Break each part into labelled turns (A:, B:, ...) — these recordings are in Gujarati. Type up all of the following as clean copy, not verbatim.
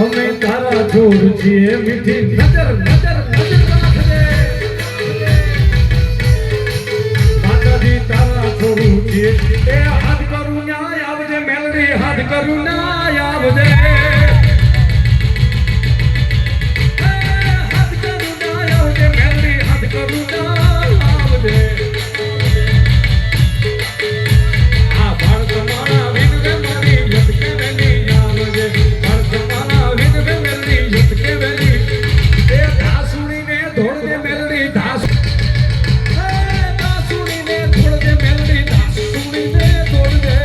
A: અમે તારા જોર છીએ મીઠી નજર નજર નજર રાખજે માતાજી તારા છોડું છીએ એ હાથ કરું ન્યાય આવજે મેલડી હાથ કરું ન્યાય આવજે હાથ કરું ન્યાય આવજે મેલડી હાથ કરું ન્યાય આવજે આ ભારત મારા વિનવે મારી લટકે વેલી આવજે ભારત મારા વિનવે મેલડી લટકે વેલી એ ધાસુડીને ધોળજે મેલડી ધાસ ધાસુડીને ધોળજે મેલડી ધાસુડીને ધોળજે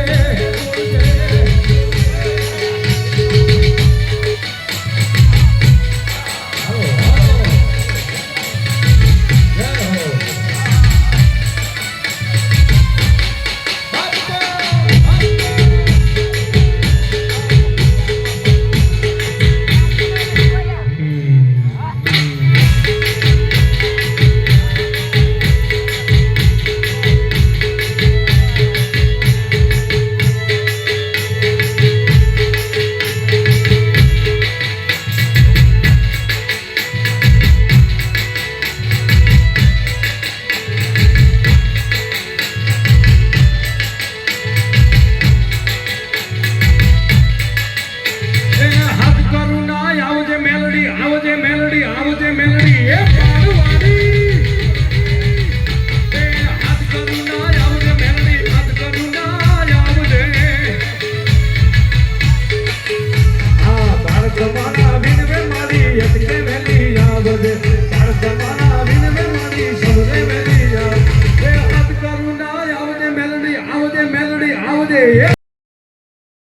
A: આવજે મેલડી એ પાડવાડી એ હાથ કરું ના આવજે મેલડી હાથ કરું ના આવજે આ ભારત મારા વિનવે મારી અટકે વેલી આવજે ભારત મારા વિનવે મારી સૌરે વેલી આવજે એ હાથ કરું ના આવજે મેલડી આવજે